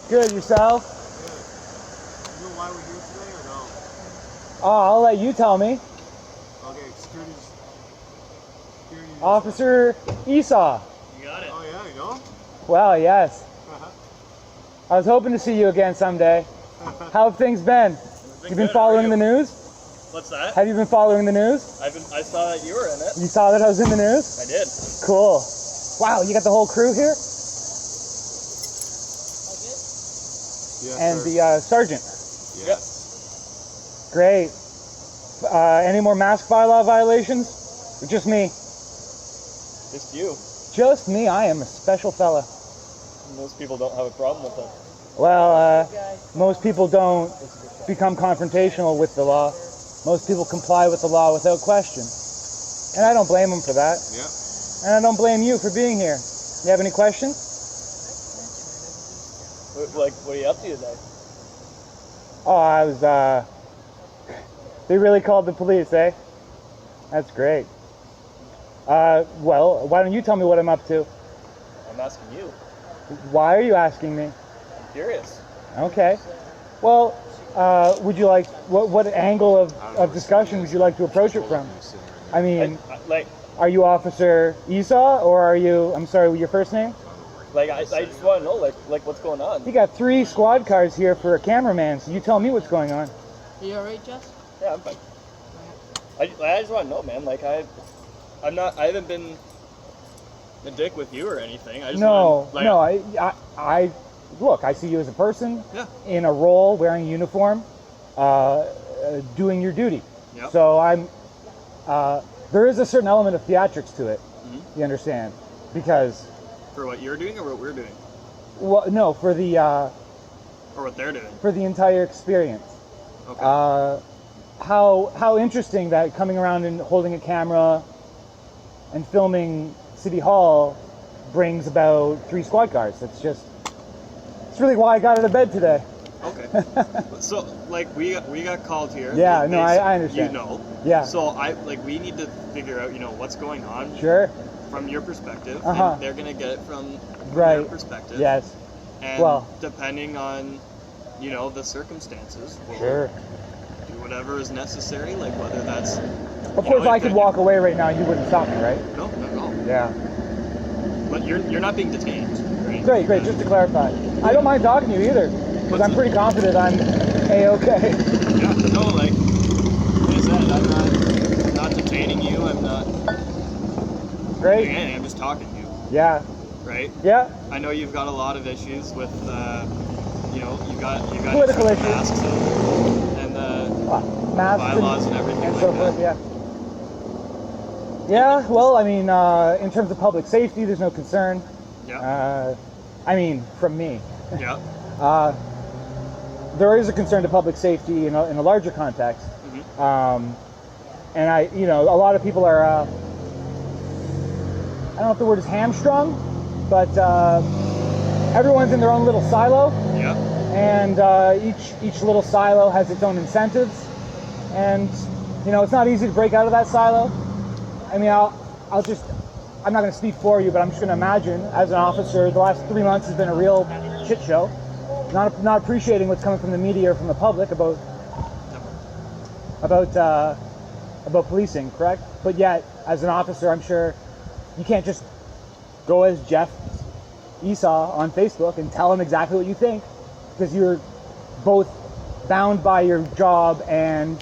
Good, yourself? Good. You know why we're here today or no? Oh, I'll let you tell me. Okay, security. Officer Esau. You got it. Oh yeah, you know? Well, yes. I was hoping to see you again someday. How have things been? You've been following the news? What's that? Have you been following the news? I saw that you were in it. You saw that I was in the news? I did. Cool. Wow, you got the whole crew here? Yes, and sir. the sergeant. Yep. Great. Any more mask bylaw violations? Or just me? Just you. Just me. I am a special fella. Most people don't have a problem with it. Well, most people don't become confrontational with the law. Most people comply with the law without question. And I don't blame them for that. Yeah. And I don't blame you for being here. You have any questions? What are you up to today? Oh, I was, they really called the police, eh? That's great. Well, why don't you tell me what I'm up to? I'm asking you. Why are you asking me? I'm curious. Okay. Well, would you like, what angle of discussion would you like to approach it from? I mean, are you Officer Esau, or are you, I'm sorry, your first name? I just want to know, like what's going on? You got 3 squad cars here for a cameraman, so you tell me what's going on. Are you alright, Jess? Yeah, I'm fine. I just want to know, man. I haven't been a dick with you or anything. I just I look, I see you as a person, yeah, in a role, wearing a uniform, doing your duty. Yep. So there is a certain element of theatrics to it. Mm-hmm. You understand? Because for what you're doing or what we're doing? well, no, for the or what they're doing. For the entire experience. Okay. How interesting that coming around and holding a camera and filming City Hall brings about 3 squad cars. It's really why I got out of bed today. Okay. So, we got called here. Yeah, no, I understand. You know. Yeah. So, we need to figure out, what's going on. Sure. From your perspective. Uh-huh. And they're going to get it from right. their perspective. Yes. And depending on, the circumstances, we'll sure. do whatever is necessary, whether that's... Of course, I could walk away right now and you wouldn't stop me, right? No, not at all. Yeah. But you're not being detained, right? Great, just to clarify. I don't mind talking to you either, because I'm pretty confident I'm A-okay. Yeah, no, like I said, I'm not detaining you, I'm not Great. doing anything, I'm just talking to you. Yeah. Right? Yeah. I know you've got a lot of issues with, you got political issues. Masks and masks bylaws and everything and like so that. forth, yeah. Yeah, well, I mean, in terms of public safety, there's no concern. Yeah. From me. Yeah. There is a concern to public safety in a larger context. Mm-hmm. And a lot of people are, I don't know if the word is hamstrung, but everyone's in their own little silo. Yeah. And each little silo has its own incentives. And, it's not easy to break out of that silo. I mean, I'm not going to speak for you, but I'm just going to imagine, as an officer, the last 3 months has been a real shit show. Not appreciating what's coming from the media or from the public about policing, correct? But yet, as an officer, I'm sure you can't just go as Jeff Esau on Facebook and tell him exactly what you think, because you're both bound by your job and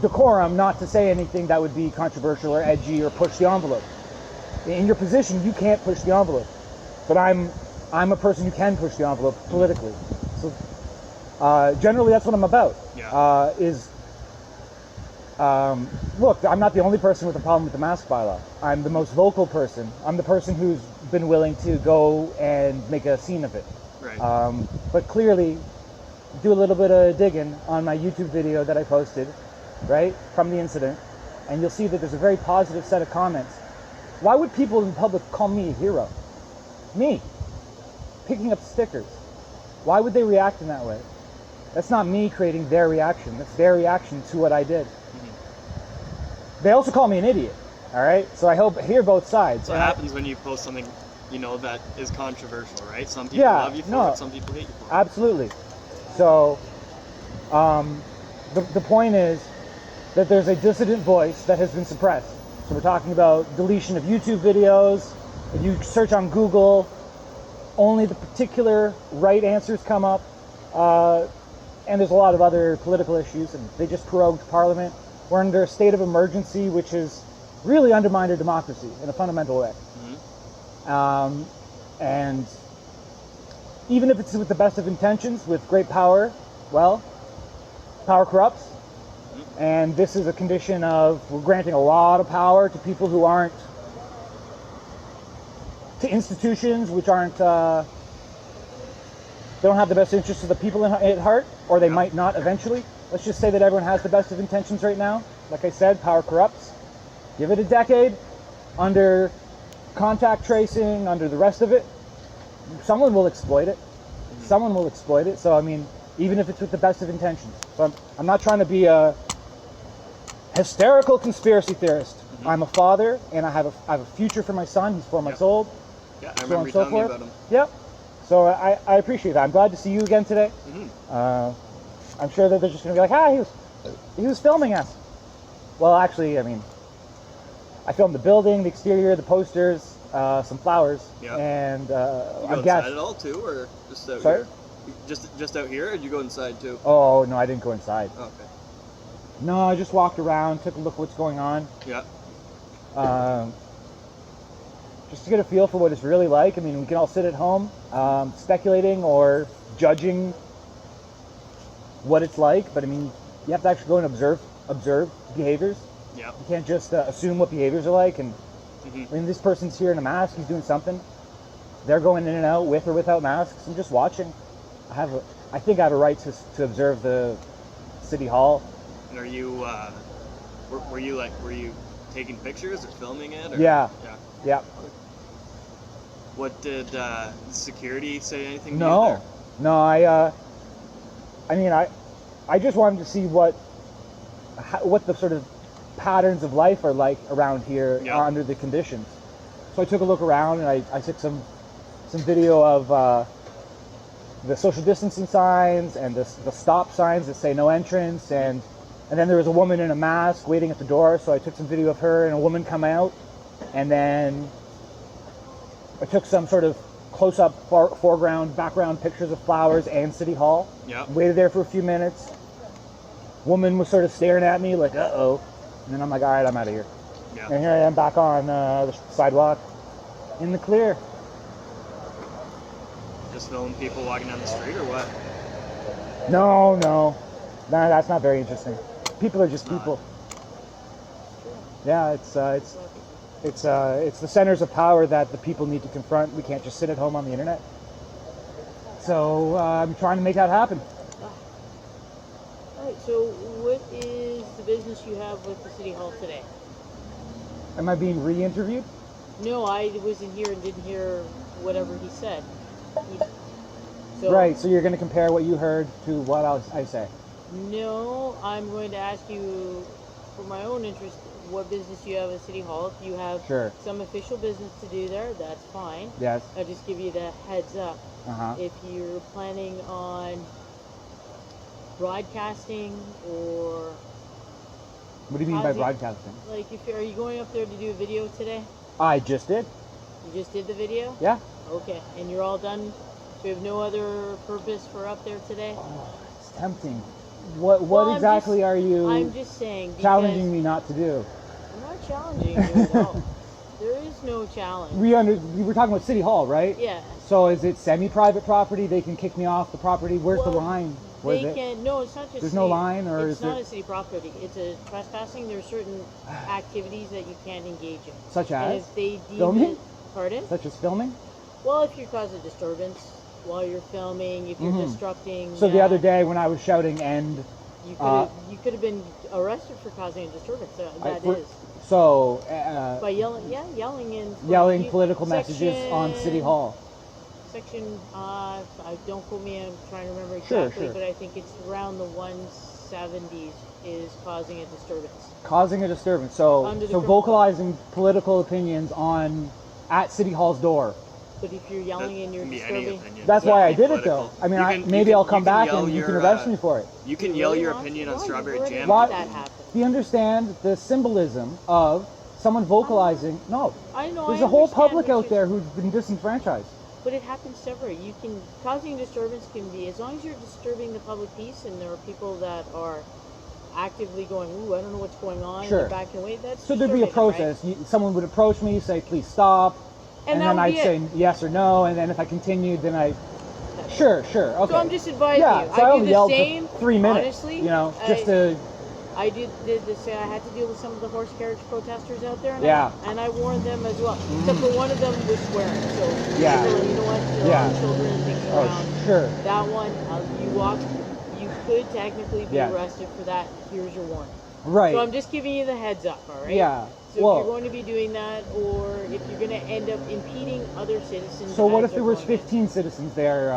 decorum not to say anything that would be controversial or edgy or push the envelope. In your position, you can't push the envelope, but I'm a person who can push the envelope politically. So generally, that's what I'm about. Yeah. Look, I'm not the only person with a problem with the mask bylaw. I'm the most vocal person. I'm the person who's been willing to go and make a scene of it. Right. But clearly, do a little bit of digging on my YouTube video that I posted, right, from the incident, and you'll see that there's a very positive set of comments. Why would people in public call me a hero? Me, picking up stickers. Why would they react in that way? That's not me creating their reaction. That's their reaction to what I did. Mm-hmm. They also call me an idiot, all right? So I hear both sides. So what happens when you post something you know, that is controversial, right? Some people love you for it, some people hate you for it. Absolutely. So, the point is that there's a dissident voice that has been suppressed. So we're talking about deletion of YouTube videos. If you search on Google, only the particular right answers come up. And there's a lot of other political issues, and they just prorogued Parliament. We're under a state of emergency, which has really undermined our democracy in a fundamental way. And even if it's with the best of intentions, with great power, well, power corrupts. And this is a condition of, we're granting a lot of power to people who aren't, to institutions which aren't, they don't have the best interests of the people at heart, or they might not eventually. Let's just say that everyone has the best of intentions right now. Like I said, power corrupts. Give it a decade, under contact tracing, under the rest of it, someone will exploit it. Someone will exploit it. So, I mean, even if it's with the best of intentions. So I'm not trying to be a hysterical conspiracy theorist. I'm a father, and I have a future for my son. He's 4 months old. Yeah, I remember you telling me about him. Yep. So I appreciate that. I'm glad to see you again today. I'm sure that they're just going to be like, he was filming us. Well, actually, I mean, I filmed the building, the exterior, the posters, some flowers, and I guess. Inside at all too, or just out here? Just out here, or did you go inside too? Oh no, I didn't go inside. Oh, okay. No, I just walked around, took a look at what's going on. Yeah. Just to get a feel for what it's really like. I mean, we can all sit at home, speculating or judging what it's like, but I mean, you have to actually go and observe behaviors. Yeah. You can't just assume what behaviors are like. And I mean, this person's here in a mask. He's doing something. They're going in and out with or without masks. I'm just watching. I think I have a right to observe the city hall. And are you? Were you taking pictures or filming it? Or? Yeah. What did security say? Anything? No. No. I mean, I just wanted to see what the sort of patterns of life are like around here under the conditions. So I took a look around, and I took some video of the social distancing signs and the stop signs that say no entrance, and then there was a woman in a mask waiting at the door. So I took some video of her and a woman come out, and then I took some sort of close-up foreground, background pictures of flowers and City Hall. Yeah. Waited there for a few minutes. Woman was sort of staring at me like, uh-oh. And then I'm like, all right, I'm out of here. Yeah. And here I am back on the sidewalk in the clear. Just filming people walking down the street or what? No, that's not very interesting. People are just people. Yeah, it's the centers of power that the people need to confront. We can't just sit at home on the internet. So I'm trying to make that happen. All right. So, what is the business you have with the City Hall today? Am I being re-interviewed? No, I wasn't here and didn't hear whatever he said. Right. So you're going to compare what you heard to what I say? No, I'm going to ask you, for my own interest, what business you have at City Hall. If you have some official business to do there, that's fine. Yes. I'll just give you the heads up. Uh-huh. If you're planning on broadcasting or... What do you mean by broadcasting? Like, are you going up there to do a video today? I just did. You just did the video? Yeah. Okay, and you're all done? So you have no other purpose for up there today? Oh, it's tempting. What exactly are you I'm just saying, challenging me not to do? I'm not challenging you at all. There is no challenge. We were talking about City Hall, right? Yeah. So is it semi-private property? They can kick me off the property. Where's the line? No, it's not just There's no line, or it's not a city property. It's a trespassing. There are certain activities that you can't engage in. Such as? And if they deem filming? Pardon? Such as filming? Well, if you cause a disturbance while you're filming, if you're disrupting... So the other day when I was shouting and... You could have been arrested for causing a disturbance. By yelling political messages on City Hall. Section, don't quote me, I'm trying to remember exactly, Sure. but I think it's around the 170s is causing a disturbance. Causing a disturbance. So vocalizing political opinions at City Hall's door But if you're yelling and you're Can be any disturbing, opinion. That's Doesn't why have I to be did it though. political. I mean, You can- maybe you I'll can come back yell and you can your, arrest me for it. You can You yell really your want opinion to? on Why? strawberry You've jam. Why- already made that happen. Do you understand the symbolism of someone vocalizing? No. I know. There's I a whole understand public what out you're- there who's been disenfranchised. But it happens separate. You can causing disturbance can be as long as you're disturbing the public peace, and there are people that are actively going, "Ooh, I don't know what's going on," Sure. and they're backing away. That's So there'd be a disturbing, right? process. Someone would approach me, say, please stop. And that then would I'd be say it. yes or no. And then if I continued, then I, sure, okay. So I'm just advising yeah, you. so I I do only the yelled same. for 3 minutes. Honestly, you know, just to, I did the same. I had to deal with some of the horse carriage protesters out there, and Yeah. I warned them as well. Except for one of them was swearing. So Yeah. you know what? There Yeah. are children and things oh, around. sure. That one, you could technically be Yeah. arrested for that. Here's your warning. Right. So I'm just giving you the heads up, all right? Yeah. So Well- if you're going to be doing that, or if you're going to end up impeding other citizens. So what as if there they're was going in, 15 citizens there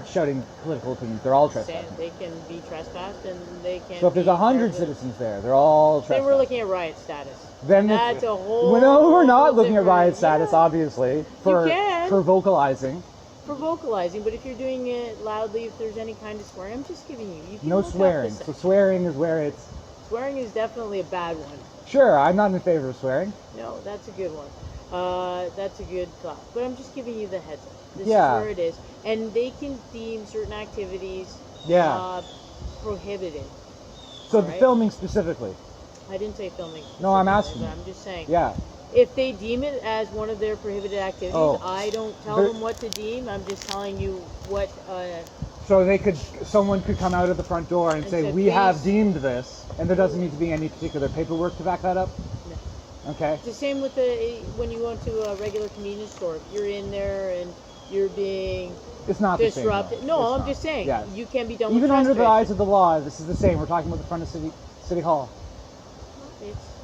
shouting political opinions? They're all trespassing. They can be trespassed, and they can. So if there's be 100 charged with- citizens there, they're all then trespassing. we're looking at riot status. Then That's a whole. Well, no, we're not looking at riot different- status, yeah, obviously, for can. for vocalizing. for vocalizing. But if you're doing it loudly, if there's any kind of swearing, I'm just giving you. You can No look up swearing. the So swearing is where it's. swearing is definitely a bad one. Sure, I'm not in favor of swearing. No, that's a good one. That's a good thought. But I'm just giving you the heads up. This Yeah. is where it is. And they can deem certain activities Yeah. prohibited. So the Alright. filming specifically. I didn't say filming. No, I'm specifically, asking. but I'm just saying. Yeah. If they deem it as one of their prohibited activities, Oh. I don't tell There- them what to deem. I'm just telling you what. So someone could come out of the front door and And say, say, "We have "Please." deemed this," and there doesn't need to be any particular paperwork to back that up. No. Okay. It's the same with when you go into a regular convenience store. If you're in there and you're being It's not the same. disrupted. though. No, It's I'm not. just saying. Yeah. You can be done Even with under the trespassing. eyes of the law, this is the same. We're talking about the front of City Hall.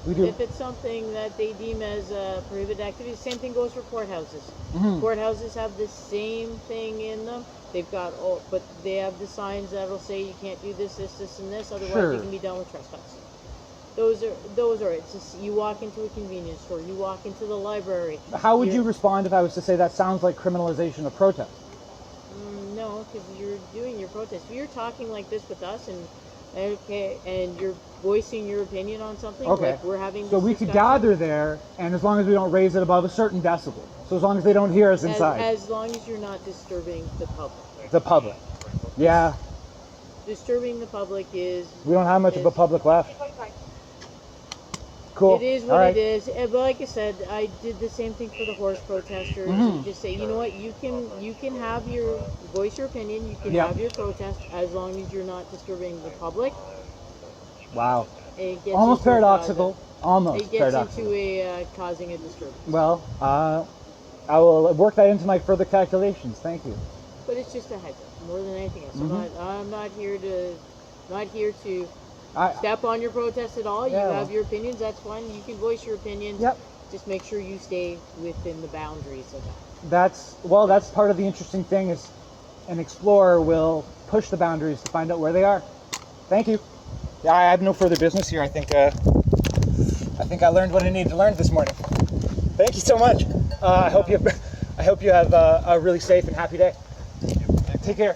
We do. If it's something that they deem as a prohibited activity, same thing goes for courthouses. Mhm. Courthouses have the same thing in them. They've got, but they have the signs that'll say you can't do this, and this. Otherwise, Sure. you can be done with trespassing. Those are. It's just you walk into a convenience store, you walk into the library. How would you you're- respond if I was to say that sounds like criminalization of protest? No, because you're doing your protest. If you're talking like this with us and you're voicing your opinion on something, Okay. like we're having. So this we could discussion, gather there, and as long as we don't raise it above a certain decibel, so as long as they don't hear us inside, as long as you're not disturbing the public. the public. Yeah, Disturbing the public is. we don't have much of a public left. Cool. It is All what right. it is. But like I said, I did the same thing for the horse protesters. Mhm. And just say, you know what, you can have your voice your opinion, you can Yep. have your protest as long as you're not disturbing the public. Wow. It gets Almost into a paradoxical. Almost It gets paradoxical. into a causing a disturbance. Well, I will work that into my further calculations. Thank you. But it's just a heads up, more than anything else. Mhm. I'm not here to I, step on your protest at all. Yeah. You have your opinions, that's fine. You can voice your opinions. Yep. Just make sure you stay within the boundaries of that. that's part of the interesting thing is an explorer will push the boundaries to find out where they are. Thank you. Yeah, I have no further business here. I think I learned what I needed to learn this morning. Thank you so much. I hope you have a really safe and happy day. Take care.